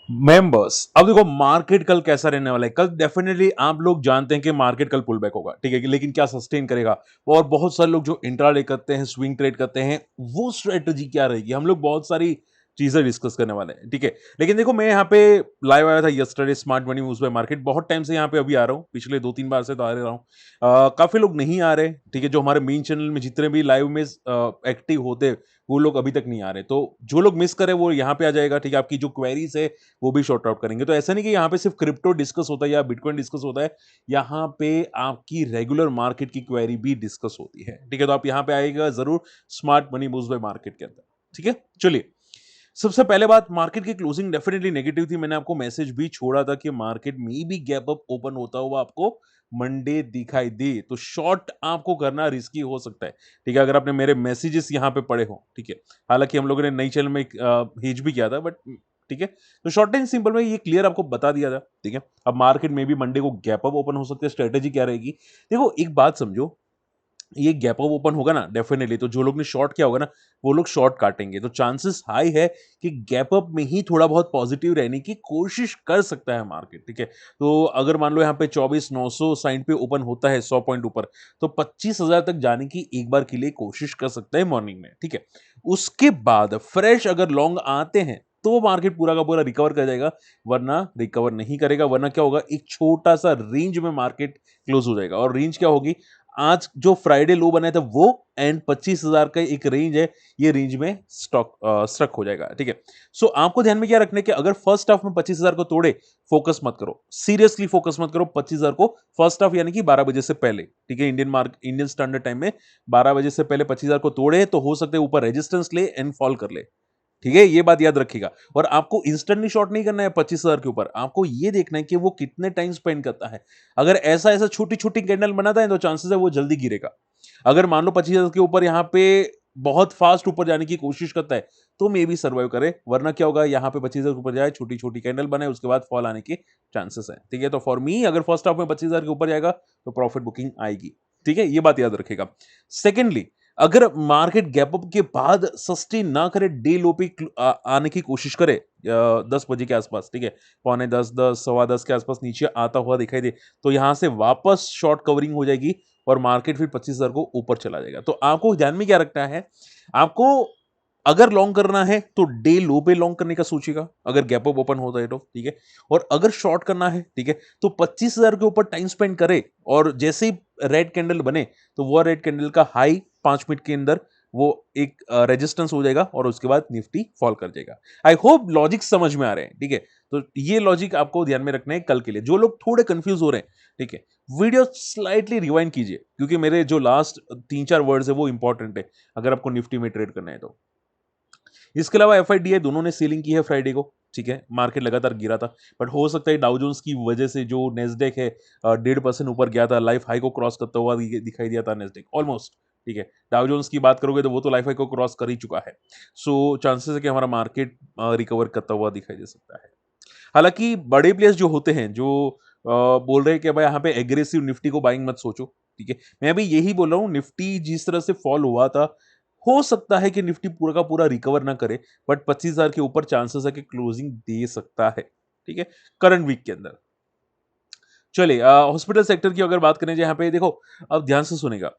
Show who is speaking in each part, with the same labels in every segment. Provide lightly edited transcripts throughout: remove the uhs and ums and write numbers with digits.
Speaker 1: Members, अब देखो market कल कैसा रहने वाला है। कल डेफिनेटली आप लोग जानते हैं कि मार्केट कल पुल बैक होगा, ठीक है, लेकिन क्या सस्टेन करेगा। और बहुत सारे लोग जो इंट्राडे करते हैं, स्विंग ट्रेड करते हैं, वो स्ट्रेटजी क्या रहेगी, हम लोग बहुत सारी चीजें डिस्कस करने वाले हैं, ठीक है। लेकिन देखो मैं यहाँ पे लाइव आया था यस्टरडे स्मार्ट मनी न्यूज पे मार्केट, बहुत टाइम से यहाँ पे अभी आ रहा हूँ, पिछले 2-3 बार से तो आ रहा हूँ। काफी लोग नहीं आ रहे, ठीक है, जो हमारे मेन चैनल में जितने भी लाइव में एक्टिव होते वो लोग अभी तक नहीं आ रहे। तो जो लोग मिस करे वो यहाँ पे आ जाएगा, ठीक है। आपकी जो क्वेरीज है वो भी शॉर्ट आउट करेंगे। तो ऐसा नहीं कि यहाँ पे सिर्फ क्रिप्टो डिस्कस होता है या बिटकॉइन डिस्कस होता है, यहाँ पे आपकी रेगुलर मार्केट की क्वेरी भी डिस्कस होती है, ठीक है। तो आप यहाँ पे आएगा जरूर smart money moves bye market के अंदर, ठीक है। चलिए, सबसे पहले बात, मार्केट की क्लोजिंग डेफिनेटली नेगेटिव थी। मैंने आपको मैसेज भी छोड़ा था कि मार्केट में भी गैप अप ओपन होता हुआ आपको मंडे दिखाई दे तो शॉर्ट आपको करना रिस्की हो सकता है, ठीक है, अगर आपने मेरे मैसेजेस यहाँ पे पढ़े हो, ठीक है। हालांकि हम लोगों ने नई चैनल में हेज भी किया था, बट ठीक है। तो शॉर्ट एंड सिंपल में ये क्लियर आपको बता दिया था, ठीक है। अब मार्केट में भी मंडे को गैप अप ओपन हो सकते हैं, स्ट्रेटेजी क्या रहेगी। देखो एक बात समझो, ये गैप अप ओपन होगा ना डेफिनेटली, तो जो लोग ने शॉर्ट किया होगा ना वो लोग शॉर्ट काटेंगे, तो चांसेस हाई है कि गैप अप में ही थोड़ा बहुत पॉजिटिव रहने की कोशिश कर सकता है मार्केट, ठीक है। तो अगर मान लो यहाँ पे 24,960 पे ओपन होता है 100 पॉइंट ऊपर, तो 25,000 तक जाने की एक बार के लिए कोशिश कर सकता है मॉर्निंग में, ठीक है। उसके बाद फ्रेश अगर लॉन्ग आते हैं तो मार्केट पूरा का पूरा रिकवर कर जाएगा, वरना रिकवर नहीं करेगा। वरना क्या होगा, एक छोटा सा रेंज में मार्केट क्लोज हो जाएगा। और रेंज क्या होगी, आज जो फ्राइडे लो बनाया था वो, एंड 25,000 का एक रेंज है, ये रेंज में स्टॉक स्ट्रक हो जाएगा, ठीक है। सो आपको ध्यान में क्या रखना है कि अगर फर्स्ट हाफ में 25,000 को तोड़े, फोकस मत करो, सीरियसली फोकस मत करो 25,000 को फर्स्ट हाफ यानी कि 12 बजे से पहले, ठीक है। इंडियन स्टैंडर्ड टाइम में 12 बजे से पहले 25,000 को तोड़े तो हो सकता है ऊपर रेजिस्टेंस ले एंड फॉल कर ले, ठीक है, ये बात याद रखिएगा। और आपको इंस्टेंटली शॉर्ट नहीं करना है 25,000 के ऊपर, आपको ये देखना है कि वो कितने टाइम स्पेंड करता है। अगर ऐसा ऐसा छोटी छोटी कैंडल बनाता है तो चांसेस है वो जल्दी गिरेगा। अगर मान लो 25,000 के ऊपर यहाँ पे बहुत फास्ट ऊपर जाने की कोशिश करता है तो मे भी सर्वाइव करे, वरना क्या होगा, यहाँ पे 25,000 के ऊपर जाए, छोटी छोटी कैंडल बनाए, उसके बाद फॉल आने के चांसेस है, ठीक है। तो फॉर मी अगर फर्स्ट हाफ में 25,000 के ऊपर जाएगा तो प्रॉफिट बुकिंग आएगी, ठीक है, ये बात याद रखेगा। सेकेंडली, अगर मार्केट गैप अप के बाद सस्टेन ना करे, डे लो पे आने की कोशिश करे 10 बजे के आसपास, ठीक है, पौने 10, 10, सवा 10 के आसपास नीचे आता हुआ दिखाई दे, तो यहां से वापस शॉर्ट कवरिंग हो जाएगी और मार्केट फिर 25,000 को ऊपर चला जाएगा। तो आपको ध्यान में क्या रखना है, आपको अगर लॉन्ग करना है तो डे लो पे लॉन्ग करने का सोचिएगा, अगर गैप अप ओपन होता है तो, ठीक है। और अगर शॉर्ट करना है, ठीक है, तो 25,000 के ऊपर टाइम स्पेंड करे, और जैसे ही रेड कैंडल बने तो वो रेड कैंडल का हाई 5 मिनट के अंदर वो एक रेजिस्टेंस हो जाएगा और उसके बाद निफ्टी फॉल कर जाएगा। आई होप लॉजिक समझ में आ रहे हैं, ठीक है। तो ये लॉजिक आपको ध्यान में रखना है कल के लिए। जो लोग थोड़े कंफ्यूज हो रहे हैं, ठीक है, वीडियो स्लाइटली रिवाइंड कीजिए, क्योंकि मेरे जो लास्ट 3-4 वर्ड्स है वो इंपॉर्टेंट है अगर आपको निफ्टी में ट्रेड करना है तो। इसके अलावा एफआईडीआई दोनों ने सेलिंग की है फ्राइडे को, ठीक है, मार्केट लगातार गिरा था, बट हो सकता है डाउ जोन्स की वजह से जो नेस्डेक है 1.5% ऊपर गया था, लाइफ हाई को क्रॉस करता हुआ दिखाई दिया था नेस्डेक ऑलमोस्ट, ठीक है। डाउ जोन्स की बात करोगे तो वो तो लाइफ हाई को क्रॉस कर ही चुका है। सो चांसेस है कि हमारा मार्केट रिकवर करता हुआ दिखाई दे सकता है। हालांकि बड़े प्लेयर्स जो होते हैं, जो बोल रहे हैं कि भाई यहाँ पे एग्रेसिव निफ्टी को बाइंग मत सोचो, ठीक है, मैं भी यही बोल रहा हूँ। निफ्टी जिस तरह से फॉल हुआ था, हो सकता है कि निफ्टी पूरा का पूरा रिकवर ना करे, बट 25,000 के ऊपर चांसेस है कि क्लोजिंग दे सकता है, ठीक है, करंट वीक के अंदर। चलिए, हॉस्पिटल सेक्टर की अगर बात करें, जहाँ पे देखो, अब ध्यान से सुनेगा,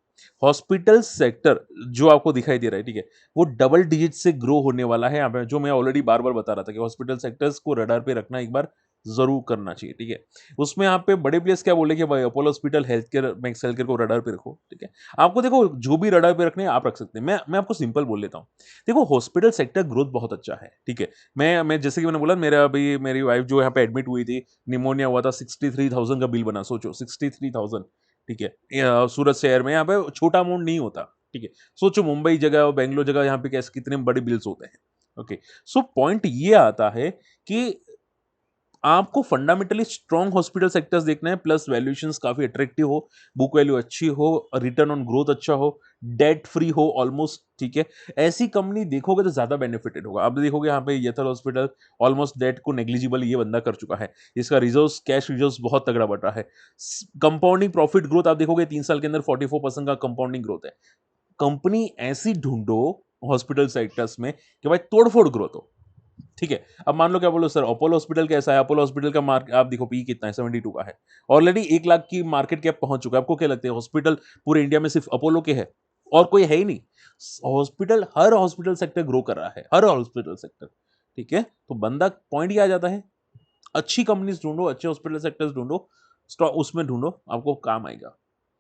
Speaker 1: हॉस्पिटल सेक्टर जो आपको दिखाई दे रहा है, ठीक है, वो डबल डिजिट से ग्रो होने वाला है यहाँ पे, जो मैं ऑलरेडी बार बार बता रहा था कि हॉस्पिटल सेक्टर्स को रडार पे रखना एक बार जरूर करना चाहिए, ठीक है। उसमें यहाँ पे बड़े प्लेयर्स क्या बोले कि भाई Apollo hospital, health care, max health care को रडार पे रखो, ठीक है। आपको देखो जो भी रडार पे रखने हैं आप रख सकते हैं, मैं आपको सिंपल बोल लेता हूँ। देखो हॉस्पिटल सेक्टर ग्रोथ बहुत अच्छा है, ठीक है। मैं जैसे कि मैंने बोला, मेरा अभी मेरी वाइफ जो यहाँ पे एडमिट हुई थी, निमोनिया हुआ था, 63,000 का बिल बना, सोचो 63,000, ठीक है। सूरत शहर में यहाँ पे छोटा अमाउंट नहीं होता, ठीक है। सोचो मुंबई जगह, बेंगलोर जगह, यहाँ पे कैसे कितने बड़े बिल्स होते हैं। ओके, सो पॉइंट ये आता है कि आपको फंडामेंटली स्ट्रॉन्ग हॉस्पिटल सेक्टर्स देखना है, प्लस वैल्यूएशंस काफी अट्रैक्टिव हो, बुक वैल्यू अच्छी हो, रिटर्न ऑन ग्रोथ अच्छा हो, डेट फ्री हो ऑलमोस्ट, ठीक है। ऐसी कंपनी देखोगे तो ज्यादा बेनिफिटेड होगा। अब देखोगे यहाँ पे यथल हॉस्पिटल ऑलमोस्ट डेट को नेग्लिजिबल ये बंदा कर चुका है, इसका रिजर्व्स, कैश रिजर्व्स बहुत तगड़ा बढ़ रहा है। कंपाउंडिंग प्रॉफिट ग्रोथ आप देखोगे 3 साल के अंदर 44% का कंपाउंडिंग ग्रोथ है। कंपनी ऐसी ढूंढो हॉस्पिटल सेक्टर्स में कि भाई तोड़फोड़ ग्रोथ हो, ठीक है। अब मान लो क्या बोलो सर अपोलो हॉस्पिटल कैसा है? अपोलो हॉस्पिटल का मार्क आप देखो पी कितना है 72 का है। ऑलरेडी 1 लाख की मार्केट कैप पहुँच चुका है। आपको क्या लगता है हॉस्पिटल पूरे इंडिया में सिर्फ अपोलो के है और कोई है ही नहीं। हॉस्पिटल हर हॉस्पिटल सेक्टर ग्रो कर रहा है, हर हॉस्पिटल सेक्टर, ठीक है? तो बंदा पॉइंट ये आ जाता है, अच्छी कंपनीज़ ढूँढो, अच्छे हॉस्पिटल सेक्टर्स ढूँढो, उसमें ढूँढो, आपको काम आएगा।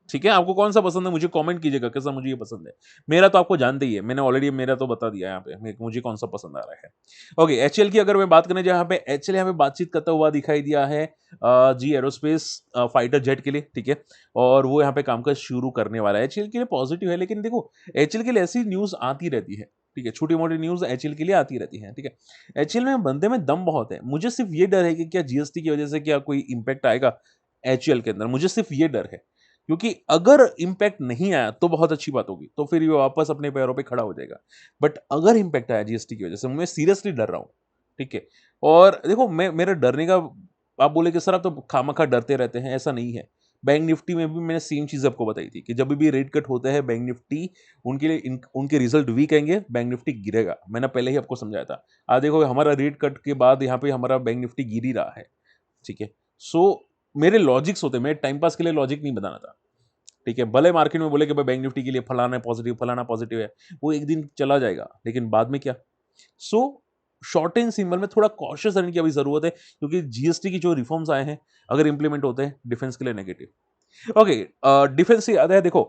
Speaker 1: ठीक है, आपको कौन-सा पसंद है मुझे कमेंट कीजिएगा कैसा मुझे ये पसंद है। मेरा तो आपको जानते ही है, मैंने ऑलरेडी मेरा तो बता दिया यहाँ पे मुझे कौन-सा पसंद आ रहा है। ओके, एचएएल की अगर मैं बात करें जहाँ पे एचएएल यहाँ पे बातचीत करता हुआ दिखाई दिया है जी एरोस्पेस फाइटर जेट के लिए, ठीक है? और वो यहाँ पे कामकाज शुरू करने वाला है। एचएएल के लिए पॉजिटिव है लेकिन देखो एचएएल के लिए ऐसी न्यूज़ आती रहती है, ठीक है? छोटी-मोटी न्यूज़ एचएएल के लिए आती रहती है, ठीक है? एचएएल में बंदे में दम बहुत है। मुझे सिर्फ ये डर है कि क्या जीएसटी की वजह से क्या कोई इम्पैक्ट आएगा एचएएल के अंदर? मुझे सिर्फ ये डर है। क्योंकि अगर इम्पैक्ट नहीं आया तो बहुत अच्छी बात होगी, तो फिर ये वापस अपने पैरों पे खड़ा हो जाएगा। बट अगर इम्पैक्ट आया जीएसटी की वजह से, मैं सीरियसली डर रहा हूँ, ठीक है? और देखो मैं मेरा डरने का आप बोले कि सर आप तो खामखा डरते रहते हैं, ऐसा नहीं है। बैंक निफ्टी में भी मैंने सेम चीज़ आपको बताई थी कि जब भी रेट कट होता है बैंक निफ्टी उनके लिए उनके रिजल्ट वीक आएँगे, बैंक निफ्टी गिरेगा। मैंने पहले ही आपको समझाया था। आज देखो हमारा रेट कट के बाद यहाँ पे हमारा बैंक निफ्टी गिर ही रहा है, ठीक है? सो मेरे लॉजिक्स होते हैं, मैं टाइम पास के लिए लॉजिक नहीं बनाना था। ठीक है, भले मार्केट में बोले कि भाई बैंक निफ्टी के लिए फलाना पॉजिटिव है, वो एक दिन चला जाएगा, लेकिन बाद में क्या? सो शॉर्ट एंड सिंपल में थोड़ा कॉशियस रहने की अभी ज़रूरत है क्योंकि जीएसटी की जो रिफॉर्म्स आए हैं, अगर इंप्लीमेंट होते हैं, डिफेंस के लिए नेगेटिव। ओके डिफेंस से याद है देखो,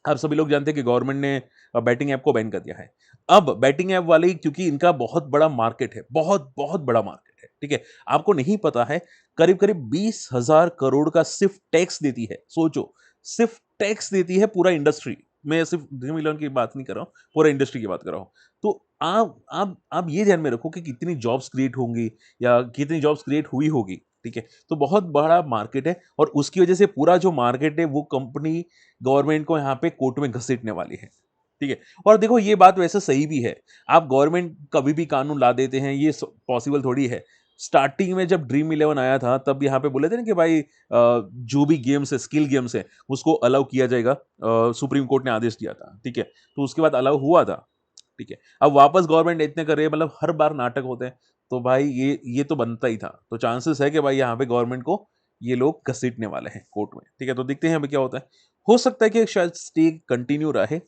Speaker 1: आप सभी लोग जानते हैं कि गवर्नमेंट ने बैटिंग ऐप को बैन कर दिया है। अब बैटिंग ऐप वाले क्योंकि इनका बहुत बड़ा मार्केट है, बहुत बड़ा मार्केट है, ठीक है? आपको नहीं पता है, करीब-करीब 20,000 करोड़ का सिर्फ टैक्स देती है, सोचो, सिर्फ टैक्स देती है पूरा इंडस्ट्री। मैं सिर्फ ड्रीम इलेवन की बात नहीं कर रहा हूँ, पूरा इंडस्ट्री की बात कर रहा हूँ। तो आप ये ध्यान में रखो कि कितनी जॉब्स क्रिएट होंगी या कितनी जॉब्स क्रिएट हुई होगी, ठीक है? तो बहुत बड़ा मार्केट है और उसकी वजह से पूरा जो मार्केट है, वो कंपनी गवर्नमेंट को यहाँ पे कोर्ट में घसीटने वाली है, ठीक है? और देखो ये बात वैसे सही भी है, आप गवर्नमेंट कभी भी कानून ला देते हैं, ये पॉसिबल थोड़ी है। स्टार्टिंग में जब ड्रीम इलेवन आया था, तब यहाँ पे बोले थे ना कि भाई जो भी गेम्स है, स्किल गेम्स है, उसको अलाउ किया जाएगा। सुप्रीम कोर्ट ने आदेश दिया था, ठीक है? तो उसके बाद अलाउ हुआ था, ठीक है? अब वापस गवर्नमेंट इतने कर रही है, मतलब हर बार नाटक होते हैं, तो भाई ये तो बनता ही था। तो चांसेस है कि भाई यहाँ पे गवर्नमेंट को ये लोग घसीटने वाले हैं कोर्ट में, ठीक है? तो देखते हैं अभी क्या होता है। हो सकता है कि शायद स्टे कंटिन्यू रहे,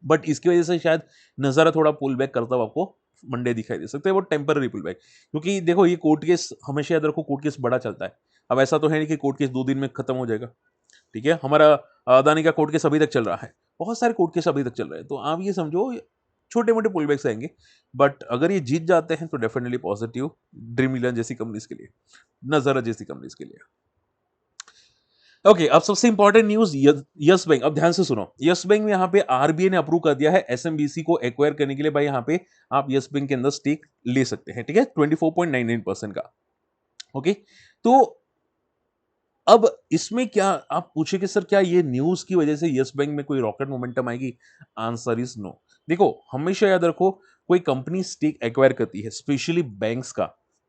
Speaker 1: बट इसकी वजह से शायद नज़ारा थोड़ा पुल बैक करता हुआ आपको मंडे दिखाई दे सकता है, वो टेम्पररी पुल बैक। क्योंकि देखो ये कोर्ट केस हमेशा याद रखो कोर्ट केस बड़ा चलता है। अब ऐसा तो है नहीं कि कोर्ट केस 2 दिन में खत्म हो जाएगा, ठीक है? हमारा अदानी का कोर्ट केस अभी तक चल रहा है। बहुत सारे कोर्ट केस अभी तक चल रहे हैं। तो आप ये समझो छोटे-मोटे पुल बैक्स आएँगे, बट अगर ये जीत जाते हैं तो डेफिनिटली पॉजिटिव ड्रीम इलेवन जैसी कंपनीज़ के लिए, नज़ारा जैसी कंपनीज़ के लिए। ओके अब सबसे इंपॉर्टेंट न्यूज यस बैंक अब ध्यान से सुनो यस बैंक में यहाँ पे आरबीआई ने अप्रूव कर दिया है एसएमबीसी को एक्वायर करने के लिए भाई यहाँ पे आप यस बैंक के अंदर स्टेक ले सकते हैं ठीक है 24.99% का ओके तो अब इसमें क्या आप पूछे कि सर क्या ये न्यूज की वजह से यस बैंक में कोई रॉकेट मोमेंटम आएगी आंसर इज नो देखो हमेशा याद रखो कोई कंपनी स्टेक एक्वायर करती है स्पेशली बैंक्स का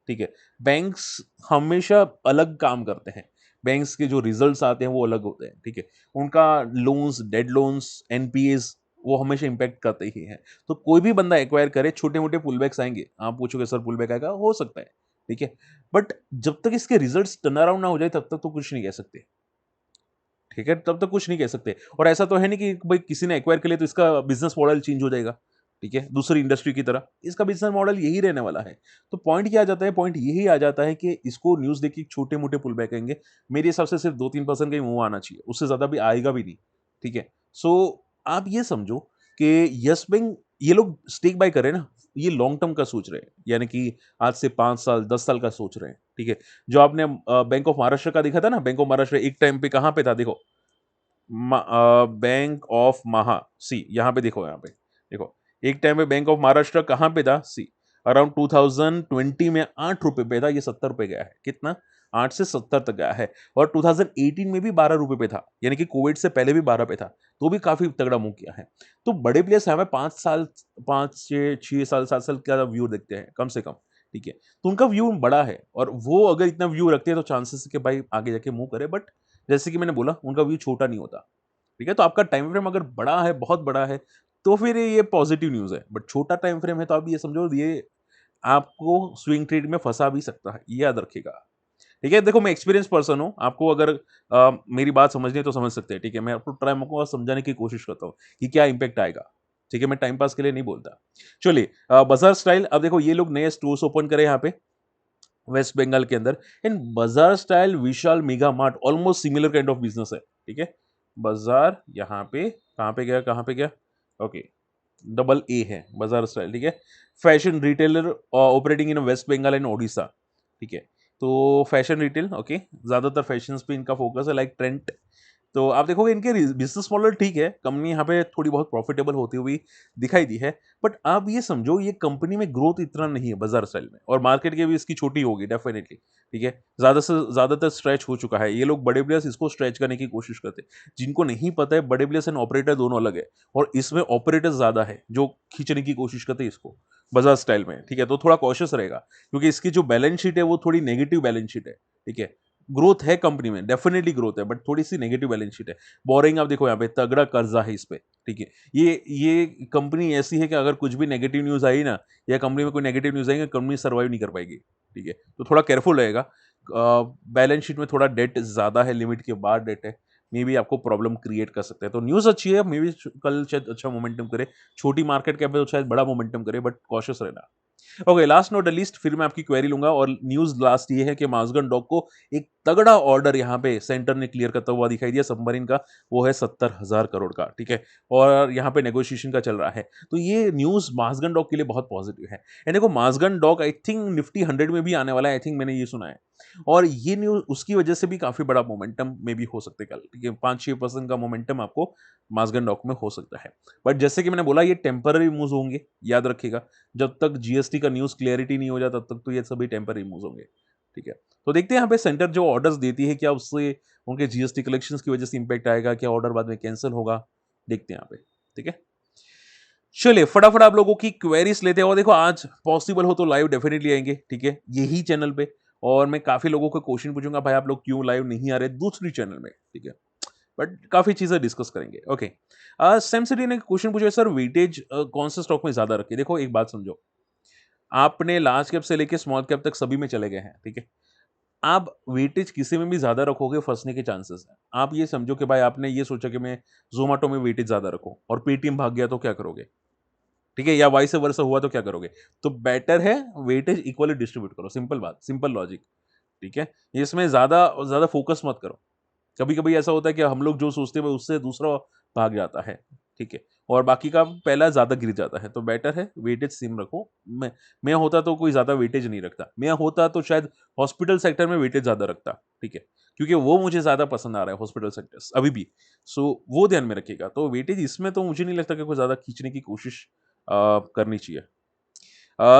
Speaker 1: ठीक है बैंक्स हमेशा अलग काम करते हैं बैंक्स के जो रिजल्ट्स आते हैं वो अलग होते हैं ठीक है उनका लोन्स डेड लोन्स एनपीएस वो हमेशा इंपैक्ट करते ही हैं तो कोई भी बंदा एक्वायर करे छोटे मोटे पुलबैक्स आएंगे आप पूछोगे सर पुलबैक आएगा हो सकता है ठीक है बट जब तक इसके रिजल्ट्स टर्न अराउंड ना हो जाए तब तक तो कुछ नहीं कह सकते ठीक है तब तक कुछ नहीं कह सकते और ऐसा तो है नहीं कि भाई किसी ने एक्वायर कर लिया तो इसका बिजनेस मॉडल चेंज हो जाएगा ठीक है दूसरी इंडस्ट्री की तरह इसका बिजनेस मॉडल यही रहने वाला है तो पॉइंट क्या आ जाता है पॉइंट यही आ जाता है कि इसको न्यूज देखिए छोटे मोटे पुल बैक आएंगे मेरे हिसाब से सिर्फ 2-3% का ही मुंह आना चाहिए उससे ज्यादा भी आएगा भी नहीं ठीक है सो आप ये समझो कि यस बैंक ये लोग स्टेक बाय कर रहे हैं ना ये लॉन्ग टर्म का सोच रहे हैं यानी कि आज से 5 साल 10 साल का सोच रहे हैं ठीक है जो आपने बैंक ऑफ महाराष्ट्र का देखा था ना बैंक ऑफ महाराष्ट्र एक टाइम पे कहाँ पे था देखो बैंक ऑफ महा सी यहाँ पे देखो एक टाइम पे बैंक ऑफ महाराष्ट्र कहाँ पे था सी अराउंड 2020 में 8 रुपए पे था ये 70 रुपए गया है कितना 8 से 70 तक गया है और 2018 में भी 12 रुपए पे था यानी कि कोविड से पहले भी 12 पे था तो भी काफी तगड़ा मूव किया है तो बड़े प्लेयर्स हमें 5 साल 5 6 6 साल 7 साल का व्यू देखते हैं कम से कम ठीक है तो उनका व्यू बड़ा है और वो अगर इतना व्यू रखते हैं तो चांसेस है कि भाई आगे जाके मूव करे बट जैसे कि मैंने बोला उनका व्यू छोटा नहीं होता ठीक है तो आपका टाइम फ्रेम अगर बड़ा है बहुत बड़ा है तो फिर ये पॉजिटिव न्यूज है बट छोटा टाइम फ्रेम है तो आप ये समझो ये आपको स्विंग ट्रेड में फंसा भी सकता है, ये याद रखिएगा। ठीक है, देखो मैं एक्सपीरियंस पर्सन हूँ, आपको अगर मेरी बात समझनी है तो समझ सकते हैं, ठीक है? मैं आपको आपको समझाने की कोशिश करता हूँ कि क्या इम्पैक्ट आएगा, ठीक है? मैं टाइम पास के लिए नहीं बोलता। चलिए बाज़ार स्टाइल, अब देखो ये लोग नए स्टोर्स ओपन करे यहाँ पे वेस्ट बंगाल के अंदर। एंड बाज़ार style, Vishal mega mart almost similar kind of business है, ठीक है? बाज़ार यहाँ पे कहाँ पे गया, कहाँ पे गया? ओके, डबल ए है, बाज़ार स्टाइल, ठीक है? Fashion retailer operating in West Bengal and Odisha, ठीक है? तो फैशन रिटेल, ओके, ज़्यादातर फैशंस पे इनका फोकस है, लाइक ट्रेंड। तो आप देखोगे इनके बिजनेस मॉडल ठीक है, कंपनी यहाँ पे थोड़ी बहुत प्रॉफिटेबल होती हुई दिखाई दी है, बट आप ये समझो ये कंपनी में ग्रोथ इतना नहीं है बाजार स्टाइल में, और मार्केट की भी इसकी छोटी होगी डेफिनेटली, ठीक है? ज़्यादा से ज़्यादातर स्ट्रेच हो चुका है, ये लोग बड़े प्लेयर्स इसको स्ट्रेच करने की कोशिश करते हैं। जिनको नहीं पता है, बड़े प्लेयर्स एंड ऑपरेटर दोनों अलग है, और इसमें ऑपरेटर्स ज़्यादा है जो खींचने की कोशिश करते हैं इसको बाजार स्टाइल में, ठीक है? तो थोड़ा कॉशियस रहेगा, क्योंकि इसकी जो बैलेंस शीट है वो थोड़ी नेगेटिव बैलेंस शीट है, ठीक है? ग्रोथ है कंपनी में, डेफिनेटली ग्रोथ है, बट थोड़ी-सी नेगेटिव बैलेंस शीट है। बोरिंग आप देखो यहाँ पे तगड़ा कर्जा है इस पे, ठीक है? ये कंपनी ऐसी है कि अगर कुछ भी नेगेटिव न्यूज़ आई ना, या कंपनी में कोई नेगेटिव न्यूज़ आएगी, कंपनी सर्वाइव नहीं कर पाएगी, ठीक है? तो थोड़ा केयरफुल रहेगा। बैलेंस शीट में थोड़ा डेट ज़्यादा है, लिमिट के बाहर डेट है, मे बी आपको प्रॉब्लम क्रिएट कर सकता है। तो न्यूज़ अच्छी है, मे बी कल शायद अच्छा मोमेंटम करे, छोटी मार्केट कैप है तो शायद बड़ा मोमेंटम करे, बट कॉशियस रहना। Okay, last not the least, फिर मैं आपकी क्वेरी लूंगा, और न्यूज़ लास्ट ये है कि माज़गन डॉक को एक तगड़ा ऑर्डर यहाँ पे सेंटर ने क्लियर करता हुआ दिखाई दिया सबमरीन का, वो है 70,000 करोड़ का, ठीक है? और यहाँ पे नेगोशिएशन का चल रहा है। तो ये न्यूज़ माज़गन डॉक के लिए बहुत पॉजिटिव है। एंड देखो माज़गन डॉक आई थिंक निफ्टी 100 में भी आने वाला है, आई थिंक मैंने ये सुना है। और ये न्यूज़ उसकी वजह से भी काफ़ी बड़ा मोमेंटम में भी हो सकता है कल, ठीक है? 5-6% का मोमेंटम आपको माज़गन डॉक में हो सकता है। बट जैसे कि मैंने बोला, ये टेम्पररी मूव्स होंगे, याद रखिएगा। जब तक जीएसटी का न्यूज़ क्लैरिटी नहीं हो जाता, तब तक तो ये सभी टेम्पररी मूव्स होंगे, ठीक है? तो देखते हैं यहाँ पे सेंटर जो ऑर्डर्स देती है, क्या उससे उनके जीएसटी कलेक्शंस की वजह से इंपैक्ट आएगा, क्या ऑर्डर बाद में कैंसल होगा? देखते हैं यहाँ पे, ठीक है? चलिए फटाफट आप लोगों की क्वेरीज लेते हैं, और देखो आज पॉसिबल हो तो लाइव डेफिनेटली आएंगे, ठीक है? यही चैनल पे, और मैं काफ़ी लोगों को क्वेश्चन पूछूंगा, भाई आप लोग क्यों लाइव नहीं आ रहे दूसरी चैनल में, ठीक है? बट काफ़ी चीज़ें डिस्कस करेंगे, ओके। सैम सिटी ने क्वेश्चन पूछा, सर वेटेज कौन से स्टॉक में ज़्यादा रखे? देखो एक बात समझो, आपने लार्ज कैप से लेके स्मॉल कैप तक सभी में चले गए हैं, ठीक है? आप वेटेज किसी में भी ज़्यादा रखोगे, फँसने के चांसेस हैं। आप ये समझो कि भाई आपने ये सोचा कि मैं ज़ोमैटो में वेटेज ज़्यादा रखूँ, और पेटीएम भाग गया तो क्या करोगे? ठीक है? या वाइस वर्सा हुआ तो क्या करोगे? तो बेटर है वेटेज इक्वली डिस्ट्रीब्यूट करो, सिंपल बात, सिंपल लॉजिक, ठीक है? इसमें ज़्यादा ज़्यादा फोकस मत करो। कभी-कभी ऐसा होता है कि हम लोग जो सोचते हैं, वो उससे दूसरा भाग जाता है, ठीक है? और बाकी का पहला ज़्यादा गिर जाता है, तो बेटर है वेटेज सेम रखो। मैं होता तो कोई ज़्यादा वेटेज नहीं रखता। मैं होता तो शायद हॉस्पिटल सेक्टर में वेटेज ज़्यादा रखता, ठीक है? क्योंकि वो मुझे ज़्यादा पसंद आ रहा है, हॉस्पिटल सेक्टर्स अभी भी। सो वो ध्यान में रखिएगा। तो वेटेज इसमें तो मुझे नहीं लगता कि कोई ज़्यादा खींचने की कोशिश करनी चाहिए।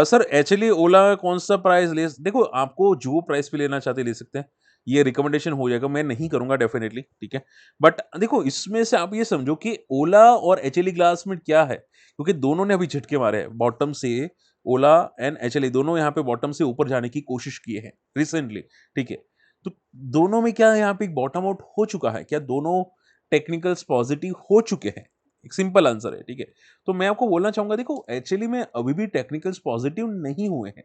Speaker 1: सर एक्चुअली ओला कौन-सा प्राइस ले देखो, आपको जो प्राइस पे लेना चाहते हैं ले सकते हैं। ये रिकमेंडेशन हो जाएगा, मैं नहीं करूँगा डेफिनिटली, ठीक है? बट देखो इसमें से आप ये समझो कि ओला और एचएलई ग्लास में क्या है? क्योंकि दोनों ने अभी झटके मारे हैं बॉटम से, ओला एंड एचएलई दोनों यहाँ पे बॉटम से ऊपर जाने की कोशिश किए हैं रिसेंटली, ठीक है? तो दोनों में क्या यहाँ पे एक बॉटम आउट हो चुका है? क्या दोनों टेक्निकल्स पॉजिटिव हो चुके हैं? एक सिंपल आंसर है, ठीक है? तो मैं आपको बोलना चाहूँगा, देखो एक्चुअली में अभी भी टेक्निकल्स पॉजिटिव नहीं हुए हैं,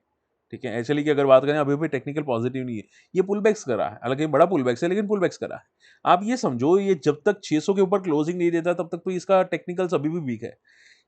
Speaker 1: ठीक है? एक्चुअली की अगर बात करें, अभी भी टेक्निकल पॉजिटिव नहीं है। ये पुलबैक्स कर रहा है, हालाँकि बड़ा पुलबैक्स है, लेकिन पुलबैक्स कर रहा है। आप ये समझो, ये जब तक 600 के ऊपर क्लोजिंग नहीं देता, तब तक तो इसका टेक्निकल्स अभी भी वीक है।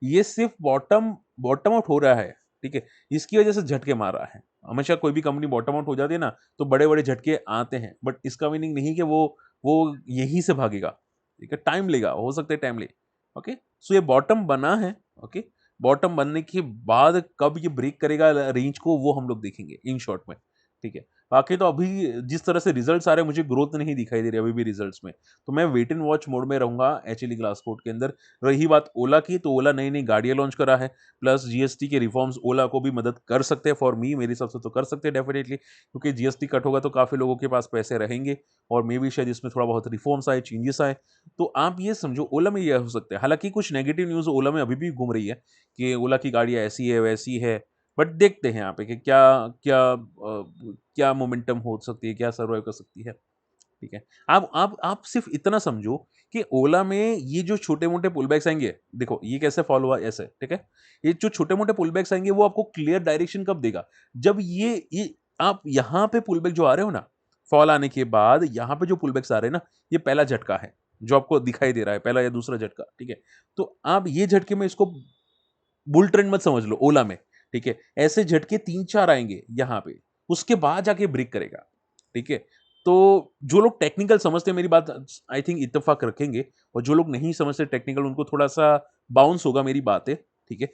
Speaker 1: ये सिर्फ बॉटम बॉटम आउट हो रहा है, ठीक है? इसकी वजह से झटके मार रहा है। हमेशा कोई भी कंपनी बॉटम आउट हो जाती है ना, तो बड़े-बड़े झटके आते हैं, बट इसका मीनिंग नहीं कि वो यहीं से भागेगा, ठीक है? टाइम लेगा, हो सकता है टाइम ले, ओके? सो ये बॉटम बना है, ओके? बॉटम बनने के बाद कब ये ब्रेक करेगा रेंज को, वो हम लोग देखेंगे इन शॉर्ट में, ठीक है? बाकी तो अभी जिस तरह से रिजल्ट्स आ रहे हैं, मुझे ग्रोथ नहीं दिखाई दे रही अभी भी रिजल्ट्स में। तो मैं वेट एंड वॉच मोड में रहूँगा एचएलई ग्लासकोट के अंदर। रही बात ओला की, तो ओला नई-नई गाड़ियाँ लॉन्च करा है, प्लस जीएसटी के रिफॉर्म्स ओला को भी मदद कर सकते हैं, फॉर मी मेरे हिसाब से तो कर सकते हैं डेफिनिटली, क्योंकि जीएसटी कट होगा तो काफ़ी लोगों के पास पैसे रहेंगे, और मे बी शायद इसमें थोड़ा बहुत रिफॉर्म्स आए, चेंजेस आए। तो आप ये समझो ओला में ये हो सकता है। हालाँकि कुछ नेगेटिव न्यूज़ ओला में अभी भी घूम रही है कि ओला की गाड़ियाँ ऐसी है, वैसी है, बट देखते हैं यहाँ पे कि क्या क्या मोमेंटम हो सकती है, क्या सर्वाइव कर सकती है। ठीक है? आप सिर्फ़ इतना समझो कि ओला में ये जो छोटे-मोटे पुलबैक्स आएँगे, देखो ये कैसे फॉल हुआ ऐसे, ठीक है? ये जो छोटे-मोटे पुलबैक्स आएँगे वो आपको क्लियर डायरेक्शन कब देगा? जब ये आप यहाँ पे पुलबैक जो आ रहे हो ना, फॉल आने के बाद यहाँ पे जो पुलबैक्स आ रहे हैं ना, ये पहला झटका है, जो आपको दिखाई दे रहा है, पहला या दूसरा झटका, ठीक है? तो आप ये झटके में इसको बुल ट्रेंड मत समझ लो ओला में, ठीक है? ऐसे झटके 3-4 आएँगे यहाँ पे, उसके बाद जाके ब्रेक करेगा, ठीक है? तो जो लोग टेक्निकल समझते हैं मेरी बात आई थिंक इत्तेफ़ाक रखेंगे और जो लोग नहीं समझते टेक्निकल उनको थोड़ा-सा बाउंस होगा मेरी बातें, ठीक है?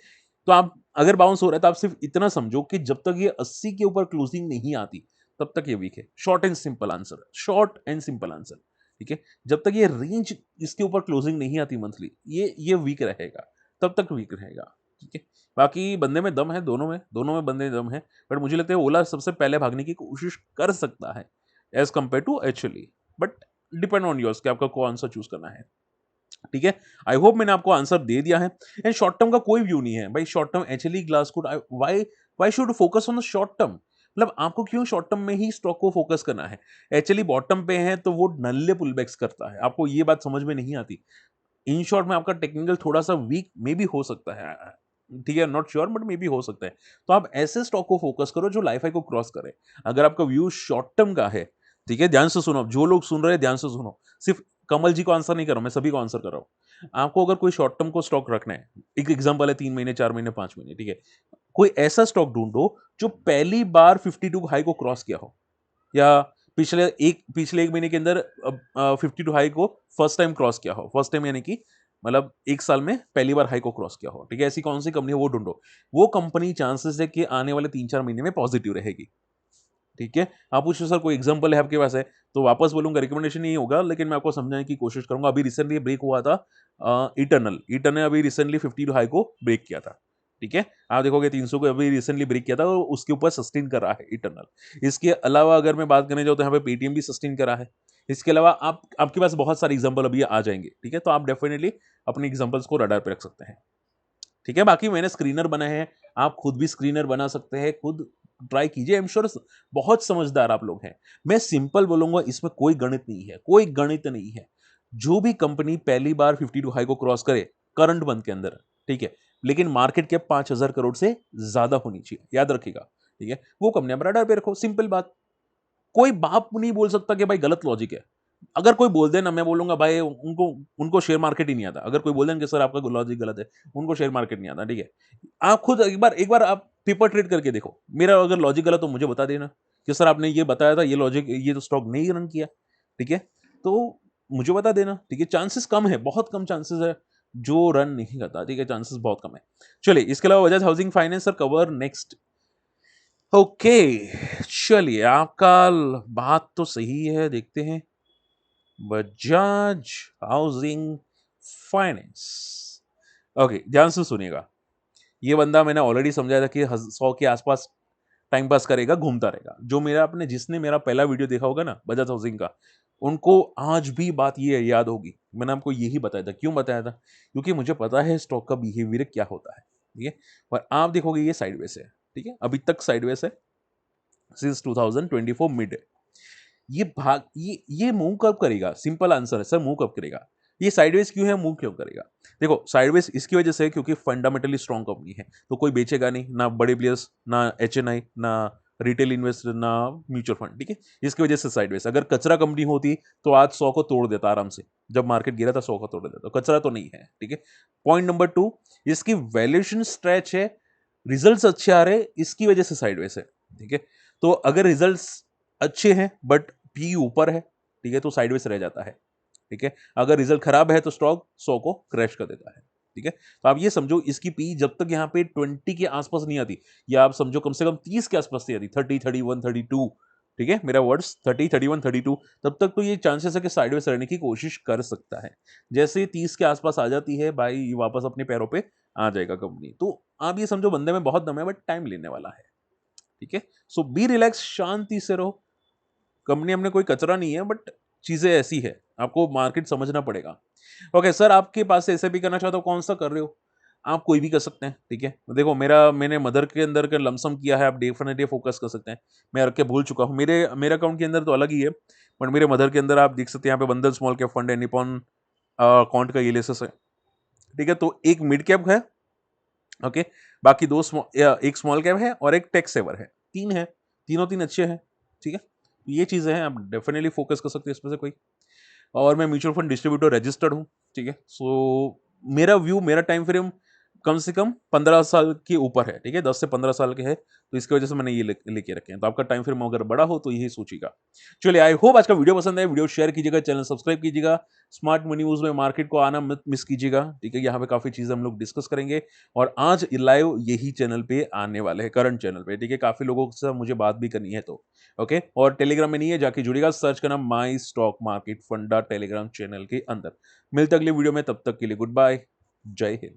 Speaker 1: तो आप अगर बाउंस हो रहा है तो आप सिर्फ़ इतना समझो कि जब तक ये 80 के ऊपर क्लोजिंग नहीं आती, तब तक ये वीक है। Short and simple answer, short and simple answer, ठीक है? जब तक ये रेंज इसके ऊपर क्लोजिंग नहीं आती मंथली, ये वीक रहेगा, तब तक वीक रहेगा। ठीक है? बाकी बंदे में दम है दोनों में बंदे में दम है। बट मुझे लगता है ओला सबसे पहले भागने की कोशिश कर सकता है as compare to HLE. But depend on yours कि आपका कौन-सा चूज़ करना है। ठीक है? आई होप मैंने आपको आंसर दे दिया है। एंड शॉर्ट टर्म का कोई व्यू नहीं है। भाई short term HLE, Glascoat why why should focus on the short term? मतलब आपको क्यों शॉर्ट टर्म में ही स्टॉक को फोकस करना है? एचएलई बॉटम पे है तो वो नल्ले पुलबैक्स करता है। आपको ये बात समझ में नहीं आती। इन शॉर्ट में आपका टेक्निकल थोड़ा-सा वीक मे बी हो सकता है। ठीक है, not sure but may be हो सकता है। तो आप ऐसे स्टॉक को फोकस करो जो लाइफ हाई को क्रॉस करे। अगर आपका व्यू शॉर्ट टर्म का है, ठीक है, ध्यान से सुनो। जो लोग सुन रहे हैं ध्यान से सुनो। सिर्फ कमल जी को आंसर नहीं कर रहा हूँ, मैं सभी को आंसर कर रहा हूँ। आपको अगर कोई शॉर्ट टर्म को स्टॉक रखना है, एक एग्जांपल है 3 महीने, 4 महीने, 5 महीने, ठीक है। कोई ऐसा स्टॉक ढूँढो जो पहली बार 52 हाई को क्रॉस किया हो। या पिछले 1 महीने के अंदर 52 हाई को फर्स्ट टाइम क्रॉस किया हो। फर्स्ट टाइम यानी कि मतलब 1 साल में पहली बार हाई को क्रॉस किया हो, ठीक है? ऐसी कौन-सी कंपनी है वो ढूँढो। वो कंपनी चांसेस है कि आने वाले 3-4 महीने में पॉजिटिव रहेगी, ठीक है? आप पूछो सर कोई एग्जांपल है आपके पास है? तो वापस बोलूँगा रिकमेंडेशन नहीं होगा लेकिन मैं आपको समझाने की कोशिश करूँगा। अभी रिसेंटली ब्रेक हुआ था इटर्नल ने अभी रिसेंटली 52 हाई को ब्रेक किया था, ठीक है? आप देखोगे 300 को अभी रिसेंटली ब्रेक किया था और उसके ऊपर सस्टेन कर रहा है इटर्नल। इसके अलावा अगर मैं बात करने जाऊँ तो यहाँ पे पेटीएम भी सस्टेन कर रहा है। इसके अलावा आप आपके पास बहुत सारे एग्जांपल अभी आ जाएँगे, ठीक है? तो आप डेफिनिटली अपने एग्जांपल्स को रडार पे रख सकते हैं। ठीक है, बाकी मैंने स्क्रीनर बनाए हैं, आप खुद भी स्क्रीनर बना सकते हैं, खुद ट्राई कीजिए, आई एम श्योर बहुत समझदार आप लोग हैं। मैं सिंपल बोलूँगा इसमें कोई गणित नहीं है, कोई गणित नहीं है। जो भी कंपनी पहली बार 52 हाई को क्रॉस करे, करंट मंथ के अंदर, ठीक है? लेकिन मार्केट कैप 5,000 करोड़ से ज़्यादा होनी चाहिए, याद रखिएगा, ठीक है? वो कंपनी आप रडार पे रखो, सिंपल बात। कोई बाप नहीं बोल सकता कि भाई गलत लॉजिक है। अगर कोई बोल दे ना मैं बोलूँगा भाई उनको उनको शेयर मार्केट ही नहीं आता। अगर कोई बोल दे ना कि सर आपका लॉजिक गलत है, उनको शेयर मार्केट नहीं आता, ठीक है। आप खुद एक बार आप पेपर ट्रेड करके देखो। मेरा अगर लॉजिक गलत हो मुझे बता देना कि सर आपने ये बताया था ये तो स्टॉक नहीं रन किया, ठीक है। तो मुझे बता देना, ठीक है। चांसेस कम है, बहुत कम चांसेस है जो रन नहीं करता, ठीक है, चांसेस बहुत कम है। चलिए इसके अलावा Bajaj housing finance sir cover next. Okay, चलिए आपका बात तो सही है, देखते हैं। Bajaj housing finance. ओके, ध्यान से सुनिएगा। ये बंदा मैंने ऑलरेडी समझाया था कि 100 के आसपास टाइम पास करेगा, घूमता रहेगा। जो मेरा आपने जिसने मेरा पहला वीडियो देखा होगा ना बजाज हाउसिंग का, उनको आज भी बात ये याद होगी। मैंने आपको यही बताया था। क्यों बताया था? क्योंकि मुझे पता है स्टॉक का बिहेवियर क्या होता है, ठीक है? और आप देखोगे ये साइडवेज है, ठीक है? अभी तक साइडवेज है सिंस 2024 मिड। ये मूव कब करेगा? सिंपल आंसर है सर, मूव कब करेगा? ये साइडवेज क्यों है, मूव क्यों करेगा? देखो साइडवेज इसकी वजह से है क्योंकि फंडामेंटली स्ट्रांग कंपनी है, तो कोई बेचेगा नहीं, ना बड़े प्लेयर्स, ना एचएनआई, ना रिटेल इन्वेस्टर, ना म्यूचुअल फंड, ठीक है? इसकी वजह से साइडवेज। अगर कचरा कंपनी होती तो आज 100 को तोड़ देता आराम से। जब मार्केट गिरा था 100 को तोड़ देता, कचरा तो नहीं है, ठीक है? पॉइंट नंबर 2, इसकी वैल्यूएशन स्ट्रेच है, रिजल्ट्स अच्छे आ रहे, इसकी वजह से साइडवेज है, ठीक है? तो अगर रिजल्ट्स अच्छे हैं बट पी ऊपर है, ठीक है, तो साइडवेज रह जाता है, ठीक है। अगर रिजल्ट खराब है तो स्टॉक 100 को क्रैश कर देता है, ठीक है। तो आप ये समझो इसकी पी जब तक यहाँ पे 20 के आसपास नहीं आती, या आप समझो कम से कम 30 के आसपास नहीं आती, 30, 31, 32, ठीक है, मेरा वर्ड्स 30, 31, 32, तब तक तो ये चांसेस है कि साइडवेज रहने की कोशिश कर सकता है। जैसे ही 30 के आसपास आ जाती है भाई, ये वापस अपने पैरों पे आ जाएगा कंपनी। तो आप ये समझो बंदे में बहुत दम है बट टाइम लेने वाला है, ठीक है। सो बी रिलैक्स, शांति से रहो। कंपनी हमने कोई कचरा नहीं है बट चीजें ऐसी है, आपको मार्केट समझना पड़ेगा। ओके सर, आपके पास ऐसे भी करना चाहते हो, कौन सा कर रहे हो? आप कोई भी कर सकते हैं, ठीक है। देखो मैंने मदर के अंदर का लमसम किया है, आप डेफिनेटली फोकस कर सकते हैं। मैं रख के भूल चुका हूँ, मेरे मेरे अकाउंट के अंदर तो अलग ही है। बट मेरे मदर के अंदर आप देख सकते हैं यहाँ पे बंधन स्मॉल कैप फंड है, निपॉन अकाउंट का ईएलएसएस है, ठीक है। तो एक मिड कैप है, ओके, बाकी एक स्मॉल कैप है और एक टेक सेवर है, तीन है, तीनों तीन अच्छे हैं, ठीक है। ये चीजें हैं, आप डेफिनेटली फोकस कर सकते हैं इसमें से कोई। और मैं म्यूचुअल फंड डिस्ट्रीब्यूटर रजिस्टर्ड हूँ, ठीक है। सो मेरा व्यू, मेरा टाइम फ्रेम कम से कम 15 साल के ऊपर है, ठीक है, 10 से 15 साल के है, तो इसकी वजह से मैंने ये लेके रखे हैं। तो आपका टाइम फ्रेम अगर बड़ा हो तो यही सोचिएगा। चलिए, आई होप आज का वीडियो पसंद आए, वीडियो शेयर कीजिएगा, चैनल सब्सक्राइब कीजिएगा, स्मार्ट मनी न्यूज में मार्केट को आना मत मिस कीजिएगा, ठीक है। यहाँ पे काफी चीजें हम लोग डिस्कस करेंगे और आज लाइव यही चैनल पे आने वाले हैं, करंट चैनल पे, ठीक है। काफी लोगों से मुझे बात भी करनी है, तो ओके। और टेलीग्राम में नहीं है, जाके जुड़ेगा, सर्च करना माई स्टॉक मार्केट फंडा टेलीग्राम चैनल के अंदर। मिलते अगले वीडियो में, तब तक के लिए गुड बाय, जय हिंद।